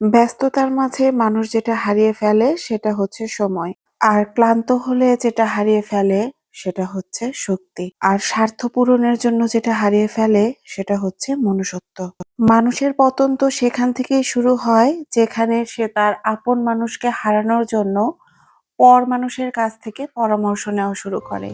ব্যস্ততার মাঝে মানুষ যেটা হারিয়ে ফেলে সেটা হচ্ছে সময়। আর ক্লান্ত হলে যেটা হারিয়ে ফেলে সেটা হচ্ছে শক্তি। আর স্বার্থ পূরণের জন্য যেটা হারিয়ে ফেলে সেটা হচ্ছে মনুষ্যত্ব। মানুষের পতন তো সেখান থেকেই শুরু হয় যেখানে সে তার আপন মানুষকে হারানোর জন্য পর মানুষের কাছ থেকে পরামর্শ নেওয়া শুরু করে।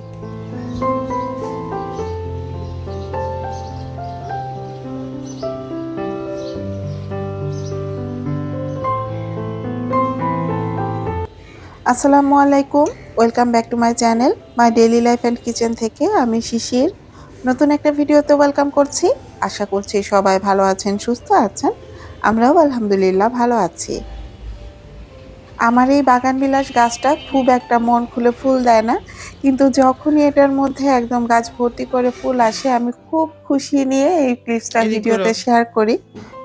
আসসালামু আলাইকুম। Welcome back to my channel my daily life and kitchen থেকে আমি শিশির নতুন একটা ভিডিওতে ওয়েলকাম করছি। আশা করছি সবাই ভালো আছেন, সুস্থ আছেন। আমরাও আলহামদুলিল্লাহ ভালো আছি। আমার এই বাগানবিলাস গাছটা খুব একটা মন খুলে ফুল দেয় না। কিন্তু যখনই এটার মধ্যে একদম গাছ ভর্তি করে ফুল আসে আমি খুব খুশি নিয়ে এই ক্লিপসটা এদিক ঘুরো। ভিডিওতে শেয়ার করি।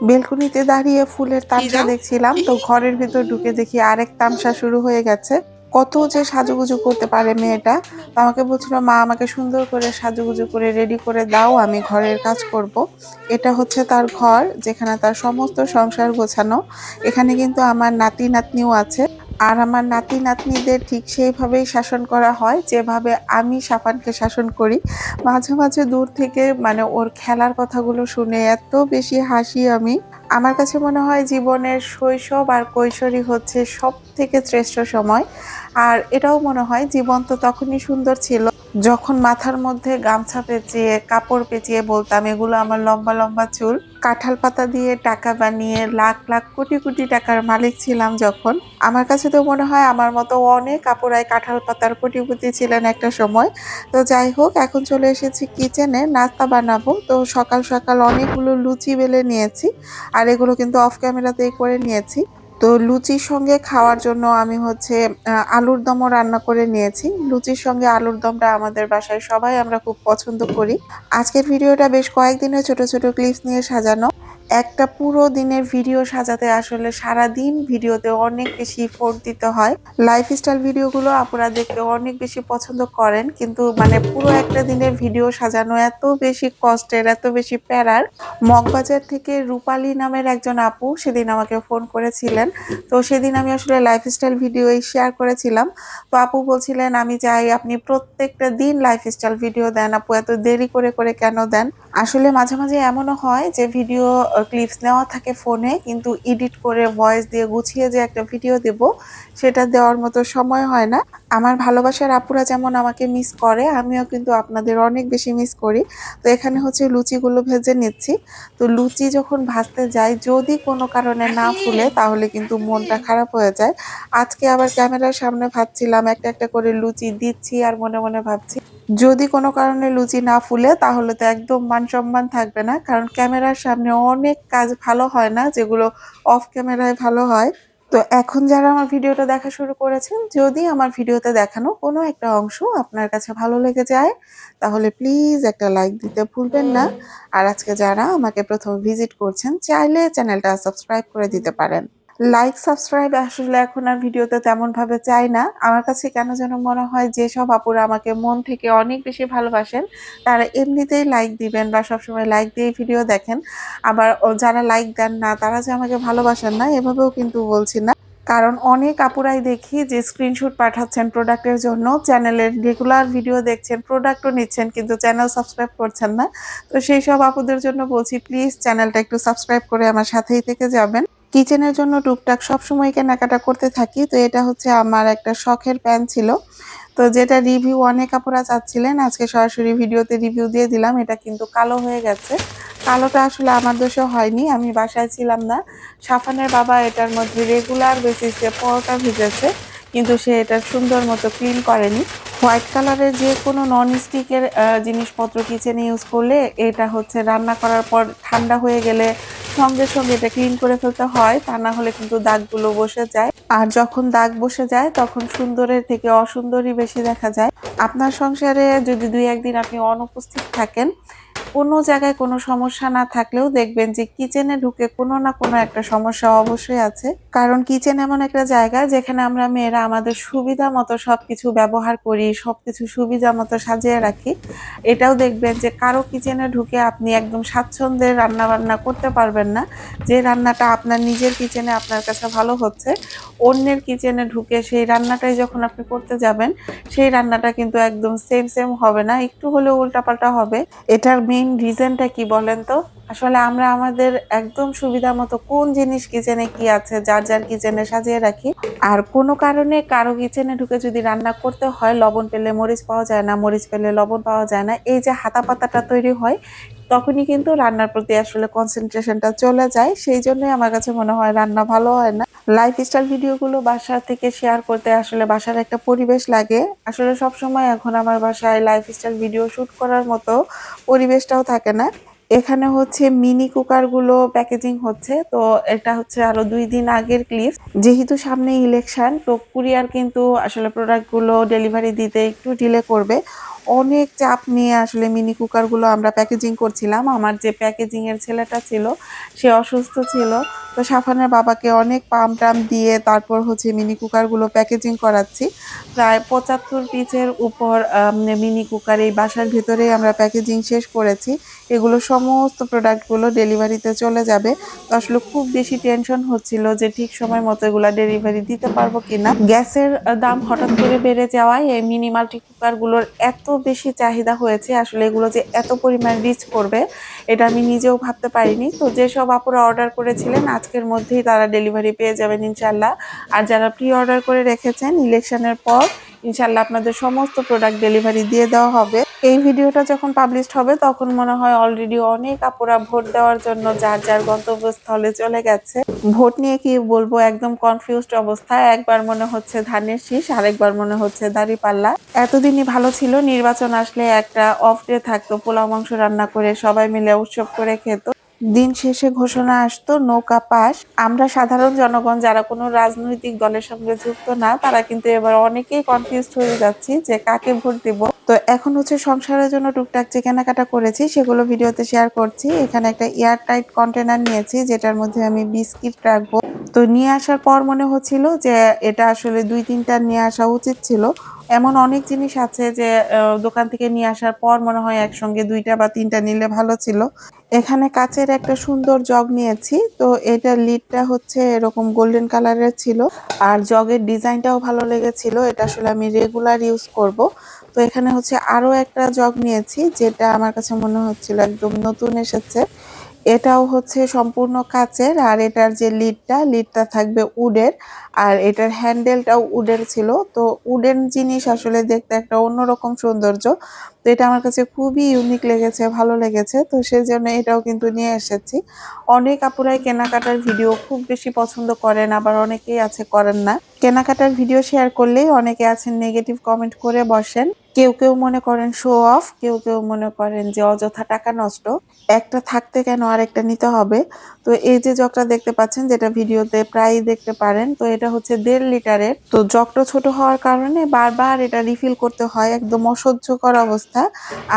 বেলকনিতে দাঁড়িয়ে ফুলের কি তামসা দাও? দেখছিলাম, কি? তো ঘরের ভিতর ঢুকে দেখি আরেক তামসা শুরু হয়ে গেছে। কত যে সাজুগুজু করতে পারে মেয়েটা। তো আমাকে বলছিল, মা আমাকে সুন্দর করে সাজুগুজু করে রেডি করে দাও, আমি ঘরের কাজ করব। এটা হচ্ছে তার ঘর যেখানে তার সমস্ত সংসার গোছানো। এখানে কিন্তু আমার নাতি নাতনিও আছে। আর আমার নাতি-নাতনিদের ঠিক সেইভাবেই শাসন করা হয় যেভাবে আমি সাফানকে শাসন করি। মাঝে, মাঝে দূর থেকে মানে ওর খেলার কথাগুলো শুনে এত বেশি হাসি আমি। আমার কাছে মনে হয় জীবনের শৈশব আর কৈশোরই হচ্ছে সবথেকে শ্রেষ্ঠ সময়। আর এটাও মনে হয় জীবন তো তখনই সুন্দর ছিল যখন মাথার মধ্যে গামছা পেঁচিয়ে, কাপড় পেঁচিয়ে বলতাম এগুলো আমার লম্বা, লম্বা চুল। কাঁঠাল পাতা দিয়ে টাকা বানিয়ে লাখ, লাখ কোটি, কোটি টাকার মালিক ছিলাম যখন। আমার কাছে তো মনে হয় আমার মতো অনেক আপুরাই কাঁঠাল পাতার কোটিপতি ছিলেন একটা সময়। তো যাই হোক, এখন চলে এসেছি কিচেনে, নাস্তা বানাবো। তো সকাল, সকাল অনেকগুলো লুচি বেলে নিয়েছি। আর এগুলো কিন্তু অফ ক্যামেরাতেই করে নিয়েছি। তো লুচির সঙ্গে খাওয়ার জন্য আমি হচ্ছে আলুর দমও রান্না করে নিয়েছি। লুচির সঙ্গে আলুর দমটা আমাদের বাসায় সবাই আমরা খুব পছন্দ করি। আজকের ভিডিওটা বেশ কয়েকদিনের ছোট, ছোট ক্লিপস নিয়ে সাজানো। একটা পুরো দিনের ভিডিও সাজাতে আসলে সারাদিন ভিডিওতে অনেক বেশি এফোর্ট দিতে হয়। লাইফস্টাইল ভিডিওগুলো আপুরা দেখতে অনেক বেশি পছন্দ করেন। কিন্তু মানে পুরো একটা দিনের ভিডিও সাজানো এত বেশি কষ্টের, এত বেশি প্যারার। মগবাজার থেকে রূপালী নামের একজন আপু সেদিন আমাকে ফোন করেছিলেন। তো সেদিন আমি আসলে লাইফস্টাইল ভিডিওই শেয়ার করেছিলাম। তো আপু বলছিলেন, আমি চাই আপনি প্রত্যেকটা দিন লাইফস্টাইল ভিডিও দেন আপু, এত দেরি করে করে কেন দেন? আসলে মাঝে, মাঝে এমনও হয় যে ভিডিও ক্লিপস নেওয়া থাকে ফোনে, কিন্তু এডিট করে ভয়েস দিয়ে গুছিয়ে যে একটা ভিডিও দেব সেটা দেওয়ার মতো সময় হয় না। আমার ভালোবাসার আপুরা যেমন আমাকে মিস করে, আমিও কিন্তু আপনাদের অনেক বেশি মিস করি। তো এখানে হচ্ছে লুচিগুলো ভেজে নিচ্ছি। তো লুচি যখন ভাজতে যাই যদি কোনো কারণে না ফুলে আসিন। তাহলে কিন্তু মনটা খারাপ হয়ে যায়। আজকে আবার ক্যামেরার সামনে ভাবছিলাম, একটা, একটা করে লুচি দিচ্ছি আর মনে, মনে ভাবছি যদি কোনো কারণে লুচি না ফুলে তাহলে তো একদম মান-সম্মান থাকবে না। কারণ ক্যামেরার সামনে অনেক কাজ ভালো হয় না যেগুলো অফ ক্যামেরায় ভালো হয়। তো এখন যারা আমার ভিডিওটা দেখা শুরু করেছেন, যদি আমার ভিডিওতে দেখানো কোনো একটা অংশ আপনার কাছে ভালো লেগে যায় তাহলে প্লিজ একটা লাইক দিতে ভুলবেন না। আর আজকে যারা আমাকে ১ম ভিজিট করছেন চাইলে চ্যানেলটা সাবস্ক্রাইব করে দিতে পারেন। লাইক সাবস্ক্রাইব আসলে এখন আর ভিডিওতে তেমন ভাবে চাই না। আমার কাছে কেন যেন মনে হয় যেসব আপুরা আমাকে মন থেকে অনেক বেশি ভালোবাসেন তারা এমনিতেই লাইক দিবেন বা সবসময় লাইক দিয়েই ভিডিও দেখেন। আবার যারা লাইক দেন না তারা যে আমাকে ভালোবাসেন না এভাবেও কিন্তু বলছি না। কারণ অনেক আপুরাই দেখি যে স্ক্রিনশট পাঠাচ্ছেন প্রোডাক্টের জন্য, চ্যানেলের রেগুলার ভিডিও দেখছেন, প্রোডাক্টও নিচ্ছেন কিন্তু চ্যানেল সাবস্ক্রাইব করছেন না। তো সেই সব আপুদের জন্য বলছি, প্লিজ চ্যানেলটা একটু সাবস্ক্রাইব করে আমার সাথেই থেকে যাবেন। কিচেনের জন্য টুকটাক সবসময় কেনাকাটা করতে থাকি। তো এটা হচ্ছে আমার একটা শখের প্যান ছিল। তো যেটা রিভিউ অনেক আপুরা চাচ্ছিলেন, আজকে সরাসরি ভিডিওতে রিভিউ দিয়ে দিলাম। এটা কিন্তু কালো হয়ে গেছে। কালোটা আসলে আমার দোষে হয়নি, আমি বাসায় ছিলাম না। সাফানের বাবা এটার মধ্যে রেগুলার বেসিসে পরোটা ভিজেছে, কিন্তু সে এটা সুন্দর মতো ক্লিন করেনি। হোয়াইট কালারের যে কোনো নন স্টিকের জিনিসপত্র কিচেনে ইউজ করলে এটা হচ্ছে রান্না করার পর ঠান্ডা হয়ে গেলে সঙ্গে সঙ্গে এটা ক্লিন করে ফেলতে হয়, তা না হলে কিন্তু দাগগুলো বসে যায়। আর যখন দাগ বসে যায় তখন সুন্দরের থেকে অসুন্দরই বেশি দেখা যায়। আপনার সংসারে যদি ২-১ দিন আপনি অনুপস্থিত থাকেন, কোনো জায়গায় কোনো সমস্যা না থাকলেও দেখবেন যে কিচেনে ঢুকে কোনো না কোনো একটা সমস্যা অবশ্যই আছে। কারণ কিচেন এমন একটা জায়গা যেখানে আমরা মেয়েরা আমাদের সুবিধা মতো সবকিছু ব্যবহার করি, সবকিছু সুবিধা মতো সাজিয়ে রাখি। এটাও দেখবেন যে কারো কিচেনে ঢুকে আপনি একদম স্বাচ্ছন্দ্যে রান্নাবান্না করতে পারবেন না। যে রান্নাটা আপনার নিজের কিচেনে আপনার কাছে ভালো হচ্ছে, অন্যের কিচেনে ঢুকে সেই রান্নাটাই যখন আপনি করতে যাবেন, সেই রান্নাটা কিন্তু একদম সেম হবে না, একটু হলেও উল্টাপাল্টা হবে। এটার মেইন রিজনটা কি বলেন তো? আসলে আমরা আমাদের একদম সুবিধা মতো কোন জিনিস কিচেনে কি আছে যার কিচেনে সাজিয়ে রাখি। আর কোনো কারণে কারো কিচেনে ঢুকে যদি রান্না করতে হয়, লবণ পেলে মরিচ পাওয়া যায় না, মরিচ পেলে লবণ পাওয়া যায় না, এই যে হাতাপাতাটা তৈরি হয়, তখনই কিন্তু রান্নার প্রতি আসলে কনসেন্ট্রেশনটা চলে যায়। সেই জন্যই আমার কাছে মনে হয় রান্না ভালো হয় না। লাইফস্টাইল ভিডিওগুলো বাসা থেকে শেয়ার করতে আসলে বাসার একটা পরিবেশ লাগে। আসলে সবসময় এখন আমার বাসায় লাইফস্টাইল ভিডিও শুট করার মতো পরিবেশটাও থাকে না। এখানে হচ্ছে মিনি কুকারগুলো প্যাকেজিং হচ্ছে। তো এটা হচ্ছে আরো ২ দিন আগের ক্লিপ। যেহেতু সামনে ইলেকশন, তো কুরিয়ার কিন্তু আসলে প্রোডাক্টগুলো ডেলিভারি দিতে একটু ডিলে করবে। অনেক চাপ নিয়ে আসলে মিনি কুকারগুলো আমরা প্যাকেজিং করছিলাম। আমার যে প্যাকেজিং এর ছেলেটা ছিল, সে অসুস্থ ছিল। তো সাফানের বাবাকে অনেক পাম্প-টাম্প দিয়ে তারপর হচ্ছে মিনি কুকারগুলো প্যাকেজিং করাচ্ছি। প্রায় ৭৫ পিসের উপর মিনি কুকার এই বাসার ভেতরেই আমরা প্যাকেজিং শেষ করেছি। এগুলো সমস্ত প্রোডাক্টগুলো ডেলিভারিতে চলে যাবে। তো আসলে খুব বেশি টেনশন হচ্ছিল যে ঠিক সময় মতো এগুলা ডেলিভারি দিতে পারবো কিনা। গ্যাসের দাম হঠাৎ করে বেড়ে যাওয়ায় এই মিনি মাল্টি কুকারগুলোর এত বেশি চাহিদা হয়েছে, আসলে এগুলো যে এত পরিমাণ রিচ করবে এটা আমি নিজেও ভাবতে পারিনি। তো যেসব আপুরা অর্ডার করেছিলেন আজকের মধ্যেই তারা ডেলিভারি পেয়ে যাবেন ইনশাল্লাহ। আর যারা প্রি অর্ডার করে রেখেছেন ইলেকশনের পর, ইনশাল্লাহ আপনাদের সমস্ত প্রোডাক্ট ডেলিভারি দিয়ে দেওয়া হবে। এই ভিডিওটা যখন পাবলিশড হবে তখন মনে হয় অলরেডি অনেক আপুরা ভোট দেওয়ার জন্য যার গন্তব্যস্থলে চলে গেছে। ভোট নিয়ে কি বলবো, একদম কনফিউজড অবস্থা। একবার মনে হচ্ছে ধানের শীষ, আরেকবার মনে হচ্ছে দাঁড়িপাল্লা। এতদিনই ভালো ছিল, নির্বাচন আসলে একটা অফ ডে থাকতো, পোলাও মাংস রান্না করে সবাই মিলে উৎসব করে খেত। দিন শেষে ঘোষণা আসতো নৌকা পাস। আমরা সাধারণ জনগণ যারা কোনো রাজনৈতিক দলের সঙ্গে যুক্ত না, তারা কিন্তু এবার অনেকেই কনফিউজড হয়ে যাচ্ছি যে কাকে ভোট দিব। তো এখন হচ্ছে সংসারের জন্য টুকটাক যে কেনাকাটা করেছি সেগুলো ভিডিওতে শেয়ার করছি। এখানে একটা এয়ার টাইট কন্টেনার নিয়েছি যেটার মধ্যে আমি বিস্কিট রাখবো। তো নিয়ে আসার পর মনে হচ্ছিল যে এটা আসলে ২-৩টা নিয়ে আসা উচিত ছিল। এমন অনেক জিনিস আছে যে দোকান থেকে নিয়ে আসার পর মনে হয় একসঙ্গে ২টা বা ৩টা নিলে ভালো ছিল। এখানে কাচের একটা সুন্দর জগ নিয়েছি। তো এটার লিডটা হচ্ছে এরকম গোল্ডেন কালারের ছিল। আর জগের ডিজাইনটাও ভালো লেগেছিল। এটা আসলে আমি রেগুলার ইউজ করব। তো এখানে হচ্ছে আরো একটা জগ নিয়েছি যেটা আমার কাছে মনে হচ্ছিল একদম নতুন এসেছে। এটাও হচ্ছে সম্পূর্ণ কাচের, আর এটার যে লিডটা থাকবে উডের, আর এটার হ্যান্ডেলটাও উডের ছিল। তো উডেন জিনিস আসলে দেখতে একটা অন্যরকম সৌন্দর্য। তো এটা আমার কাছে খুবই ইউনিক লেগেছে, ভালো লেগেছে। তো সেজন্য এটাও কিন্তু নিয়ে এসেছি। অনেক আপুরাই কেনাকাটার ভিডিও খুব বেশি পছন্দ করেন, আবার অনেকেই আছে করেন না। কেনাকাটার ভিডিও শেয়ার করলেই অনেকে আছেন নেগেটিভ কমেন্ট করে বসেন। কেউ মনে করেন শো অফ, কেউ মনে করেন যে অযথা টাকা নষ্ট। একটা থাকতে কেন আরেকটা নিতে হবে। তো এই যে জগটা দেখতে পাচ্ছেন, যেটা ভিডিওতে প্রায়ই দেখতে পারেন, তো এটা হচ্ছে ১.৫ লিটারের। তো জগটা ছোট হওয়ার কারণে বারবার এটা রিফিল করতে হয়, একদম অসহ্যকর অবস্থা।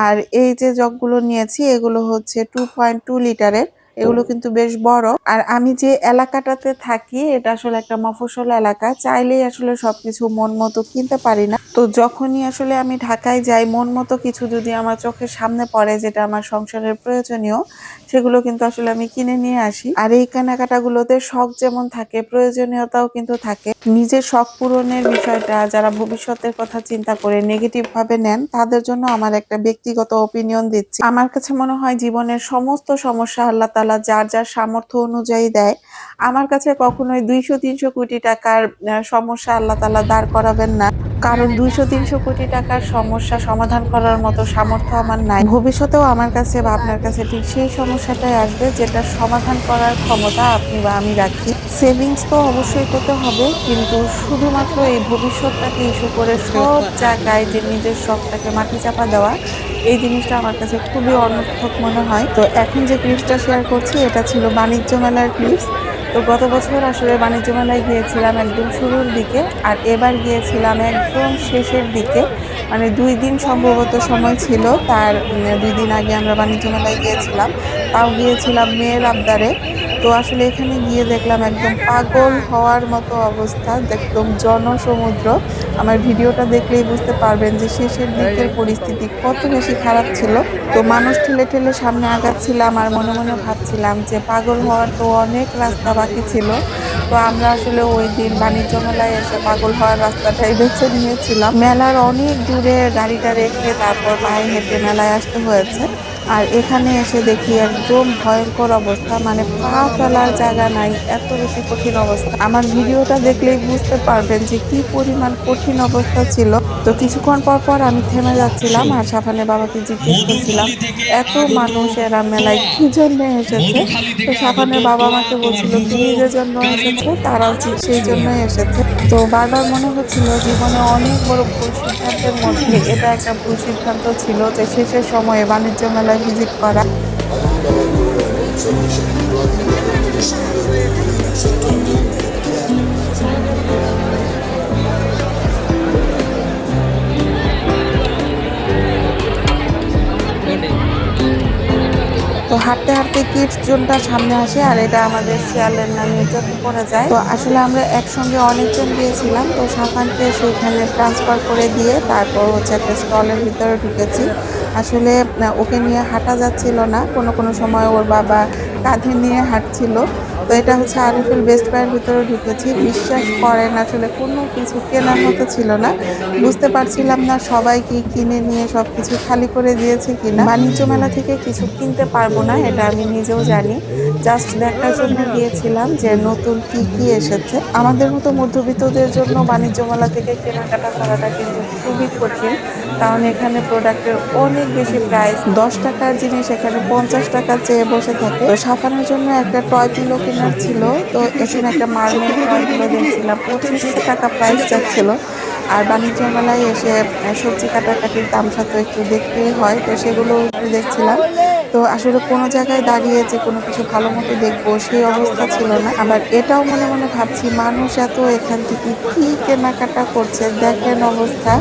আর এই যে জগগুলো নিয়েছি এগুলো হচ্ছে 2.2 লিটারের। এগুলো কিন্তু বেশ বড়। আর আমি যে এলাকাটাতে থাকি এটা আসলে একটা মফস্বল এলাকা, চাইলেই আসলে সবকিছু মন মতো কিনতে পারি না। তো যখনই আসলে আমি ঢাকায় যাই, মন মতো কিছু যদি আমার চোখের সামনে পড়ে যেটা আমার সংসারের প্রয়োজনীয়, সেগুলো কিন্তু আসলে আমি কিনে নিয়ে আসি। আর এই কেনাকাটাগুলোতে শখ যেমন থাকে, প্রয়োজনীয়তাও কিন্তু থাকে। নিজের শখ পূরণের বিষয়টা যারা ভবিষ্যতের কথা চিন্তা করে নেগেটিভ ভাবে নেন, তাদের জন্য আমার একটা ব্যক্তিগত ওপিনিয়ন দিচ্ছি। আমার কাছে মনে হয় জীবনের সমস্ত সমস্যা আল্লাহ তাআলা যার সামর্থ্য অনুযায়ী দেয়। আমার কাছে কখনোই ২০০-৩০০ কোটি টাকার সমস্যা আল্লাহ তাআলা দাঁড় করাবেন না। কারণ ২০০-৩০০ কোটি টাকার সমস্যা সমাধান করার মতো সামর্থ্য আমার নাই। ভবিষ্যতেও আমার কাছে বা আপনার কাছে ঠিক সেই সমস্যাটাই আসবে যেটার সমাধান করার ক্ষমতা আপনি বা আমি রাখি। সেভিংস তো অবশ্যই করতে হবে, কিন্তু শুধুমাত্র এই ভবিষ্যৎটাকে ইস্যু করে সব জায়গায় যে নিজের শখটাকে মাটি চাপা দেওয়া, এই জিনিসটা আমার কাছে খুবই অনর্থক মনে হয়। তো এখন যে ক্লিপসটা শেয়ার করছি এটা ছিল বাণিজ্য মেলার ক্লিপস। তো গত বছর আসলে বাণিজ্য মেলায় গিয়েছিলাম একদম শুরুর দিকে, আর এবার গিয়েছিলাম একদম শেষের দিকে। মানে 2 দিন সম্ভবত সময় ছিল। তার 2 দিন আগে আমরা বাণিজ্য মেলায় গিয়েছিলাম, তাও গিয়েছিলাম মেয়ের আবদারে। তো আসলে এখানে গিয়ে দেখলাম একদম পাগল হওয়ার মতো অবস্থা, একদম জনসমুদ্র। আমার ভিডিওটা দেখলেই বুঝতে পারবেন যে শেষের দিকের পরিস্থিতি কত বেশি খারাপ ছিল। তো মানুষ ঠেলে ঠেলে সামনে আগাচ্ছিলাম আর মনে মনে ভাবছিলাম যে পাগল হওয়ার তো অনেক রাস্তা বাকি ছিল। তো আমরা আসলে ওই দিন বাণিজ্য মেলায় এসে পাগল হওয়ার রাস্তাটাই বেছে নিয়েছিলাম। মেলার অনেক দূরে গাড়িটা রেখে তারপর পায়ে হেঁটে মেলায় আসতে হয়েছে। আর এখানে এসে দেখি একদম ভয়ঙ্কর অবস্থা, মানে পা ফেলার জায়গা নাই, এত বেশি কঠিন অবস্থা। আমার ভিডিওটা দেখলেই বুঝতে পারবেন যে কি পরিমাণ কঠিন অবস্থা ছিল। তো কিছুক্ষণ পর পর আমি থেমে যাচ্ছিলাম আর সাফানের বাবাকে জিজ্ঞেস করছিলাম এত মানুষ এরা মেলায় কি জন্য এসেছে। তো সাফানের বাবা আমাকে বলছিল তুমি যে জন্য এসেছো তারাও ঠিক সেই জন্যই এসেছে। তো বারবার মনে হচ্ছিল জীবনে অনেক বড় ভুল সিদ্ধান্তের মধ্যে এটা একটা ভুল সিদ্ধান্ত ছিল যে শেষের সময়ে বাণিজ্য মেলায় ভিজিট করা। তো হাঁটতে হাঁটতে কিডস জোনটা সামনে আসে আর এটা আমাদের শিয়ালের নামের চোখে পড়ে যায়। তো আসলে আমরা একসঙ্গে অনেকজন গিয়েছিলাম, তো সাফানকে সেখানে ট্রান্সফার করে দিয়ে তারপর হচ্ছে একটা স্টলের ভিতরে ঢুকেছি। আসলে ওকে নিয়ে হাঁটা যাচ্ছিল না, কোনো কোনো সময় ওর বাবা কাঁধে নিয়ে হাঁটছিল। তো এটা হচ্ছে আরিফুল বেস্ট বাইয়ের ভিতরে ঢুকেছি। বিশ্বাস করেন আসলে কোনো কিছু কেনার মতো ছিল না, বুঝতে পারছিলাম না সবাই কি কিনে নিয়ে সবকিছু খালি করে দিয়েছে কিনা। বাণিজ্য মেলা থেকে কিছু কিনতে পারবো না এটা আমি নিজেও জানি, জাস্ট দেখার জন্য গিয়েছিলাম যে নতুন কি কি এসেছে। আমাদের মতো মধ্যবিত্তদের জন্য বাণিজ্য মেলা থেকে কেনাকাটা করাটা কিন্তু খুবই কঠিন, কারণ এখানে প্রোডাক্টের অনেক বেশি প্রাইস। 10 টাকার জিনিস এখানে 50 টাকা চেয়ে বসে থাকে। তো সাফানের জন্য একটা টয় পিলো কেনার ছিল, তো এখানে একটা মার্মেড টয় পিলো দেখছিলাম 25 টাকা প্রাইস যাচ্ছিল। আর বাণিজ্য মেলায় এসে সবজি কাটাকাটির তামসা তো একটু দেখতেই হয়, তো সেগুলো দেখছিলাম। তো আসলে কোনো জায়গায় দাঁড়িয়ে যে কোনো কিছু ভালো মতো দেখবো সেই অবস্থা ছিল না। আবার এটাও মনে মনে ভাবছি মানুষ এত এখান থেকে কি কেনাকাটা করছে, দেখেন অবস্থা।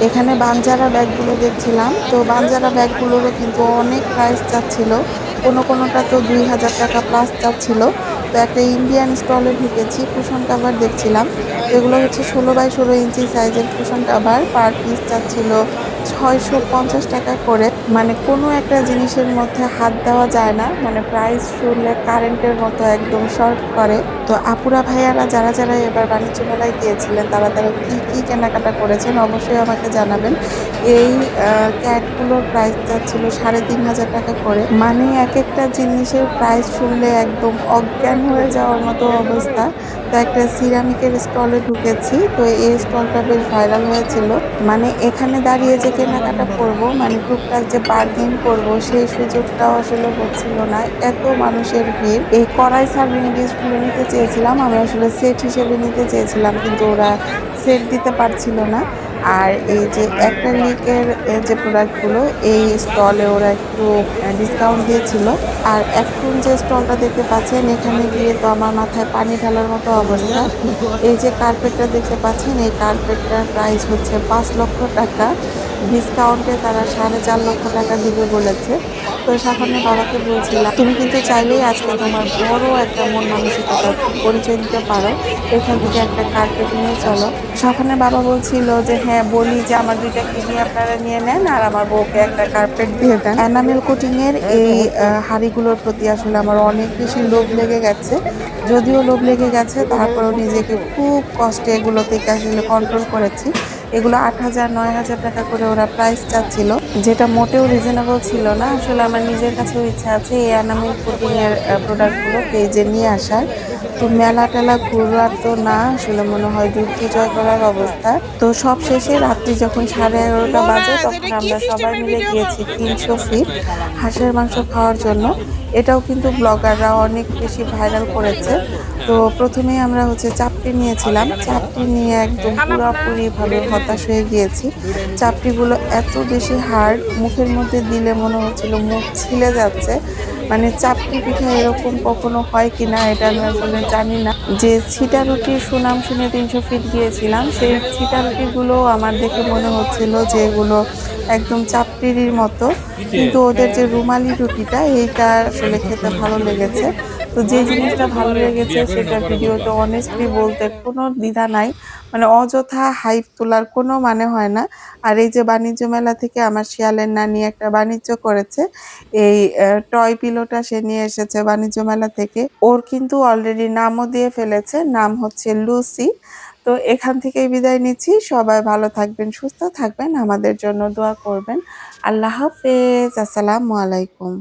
এখানে বানজারা ব্যাগগুলো দেখছিলাম, তো বানজারা ব্যাগগুলোরও কিন্তু অনেক প্রাইস চাচ্ছিল, কোনোটা তো 2000 টাকা প্লাস চাচ্ছিল। তো একটা ইন্ডিয়ান স্টলে ঢুকেছি, কুশন কাভার দেখছিলাম। এগুলো হচ্ছে 16x16 ইঞ্চি সাইজের কুশন কাভার, পার পিস চাচ্ছিল 650 টাকা করে। মানে কোনো একটা জিনিসের মধ্যে হাত দেওয়া যায় না, মানে প্রাইস শুনলে কারেন্টের মতো একদম শর্ট করে। তো আপুরা ভাইয়ারা যারা যারা এবার বাণিজ্য মেলায় গিয়েছিলেন তারা তারা কি কি কেনাকাটা করেছেন অবশ্যই আমাকে জানাবেন। এই ক্যাটগুলোর প্রাইস যাচ্ছিল 3500 টাকা করে, মানে এক একটা জিনিসের প্রাইস শুনলে একদম অজ্ঞান হয়ে যাওয়ার মতো অবস্থা। তো একটা সিরামিকের স্টলে ঢুকেছি, তো এই স্টলটা বেশ ভাইরাল হয়েছিল। মানে এখানে দাঁড়িয়ে যে কেনাকাটা করব, মানে টুকটাক যে বার্গেন করব সেই সুযোগটাও আসলে হচ্ছিল না, এত মানুষের ভিড়। এই কড়াই সার্ভিং ডিশগুলো নিতে চেয়েছিলাম আমি, আসলে সেট হিসেবে নিতে চেয়েছিলাম কিন্তু ওরা সেট দিতে পারছিল না। আর এই যে অ্যাক্রিলিকের যে প্রোডাক্টগুলো এই স্টলে ওরা একটু ডিসকাউন্ট দিয়েছিল। আর এখন যে স্টলটা দেখতে পাচ্ছেন এখানে গিয়ে তো আমার মাথায় পানি ঢালার মতো অবস্থা। এই যে কার্পেটটা দেখতে পাচ্ছেন এই কার্পেটটার প্রাইস হচ্ছে 5 লক্ষ টাকা, ডিসকাউন্টে তারা 4.5 লক্ষ টাকা দিবে বলেছে। তো সাফানের বাবাকে বলছিলাম তুমি কিন্তু চাইলেই আজকে তোমার বড় একটা মন মানসিকতার পরিচয় দিতে পারো, এখান থেকে একটা কার্পেট নিয়ে চলো। সাফানের বাবা বলছিল যে হ্যাঁ বলি যে আমার 2টা কিডনি আপনারা নিয়ে নেন আর আমার বউকে একটা কার্পেট দিয়ে দেন। এনামেল কোটিং এর এই হাড়িগুলোর প্রতি আসলে আমার অনেক বেশি লোভ লেগে গেছে, যদিও লোভ লেগে গেছে তারপরেও নিজেকে খুব কষ্টে এগুলো থেকে আসলে কন্ট্রোল করেছি। এগুলো 8000 9000 টাকা করে ওরা প্রাইস চাচ্ছিল, যেটা মোটেও রিজনেবল ছিল না। আসলে আমার নিজের কাছেও ইচ্ছা আছে এই এনামেল কোটিং এর প্রোডাক্টগুলো পেজে নিয়ে আসার। তো মেলা টেলা ঘুরার তো না, আসলে মনে হয় যুদ্ধ জয় করার অবস্থা। তো সব শেষে রাত্রি যখন 11:30 বাজে তখন আমরা সবাই মিলে গিয়েছি 300 ফিট হাঁসের মাংস খাওয়ার জন্য। এটাও কিন্তু ব্লগাররা অনেক বেশি ভাইরাল করেছে। তো প্রথমেই আমরা হচ্ছে চাপটি নিয়েছিলাম। চাপটি নিয়ে একদম পুরাপুরিভাবে হতাশ হয়ে গিয়েছি। চাপটিগুলো এত বেশি হার্ড, মুখের মধ্যে দিলে মনে হচ্ছিল মুখ ছিলে যাচ্ছে। মানে চাপটি পিঠা এরকম কখনো হয় কিনা এটা আমি আসলে জানি না। যে ছিটা রুটির সুনাম শুনে ৩০০ ফিট গিয়েছিলাম, সেই ছিটা রুটিগুলো আমার দেখে মনে হচ্ছিল যে এগুলো একদম চাপটিরই মতো। কিন্তু ওদের যে রুমালি রুটিটা এইটা আসলে খেতে ভালো লেগেছে। তো যে জিনিসটা ভালো লেগেছে সেটা ভিডিওতে অনেস্টলি বলতে কোনো দ্বিধা নাই। মানে অযথা হাইপ তোলার কোনো মানে হয় না। আর এই যে বাণিজ্য মেলা থেকে আমার শিয়ালের নানি একটা বাণিজ্য করেছে। এই টয় পিলোটা সে নিয়ে এসেছে বাণিজ্য মেলা থেকে। ওর কিন্তু অলরেডি নামও দিয়ে ফেলেছে। নাম হচ্ছে লুসি। তো এখান থেকেই বিদায় নিচ্ছি। সবাই ভালো থাকবেন, সুস্থ থাকবেন। আমাদের জন্য দোয়া করবেন। আল্লাহ হাফেজ। আসসালামু আলাইকুম।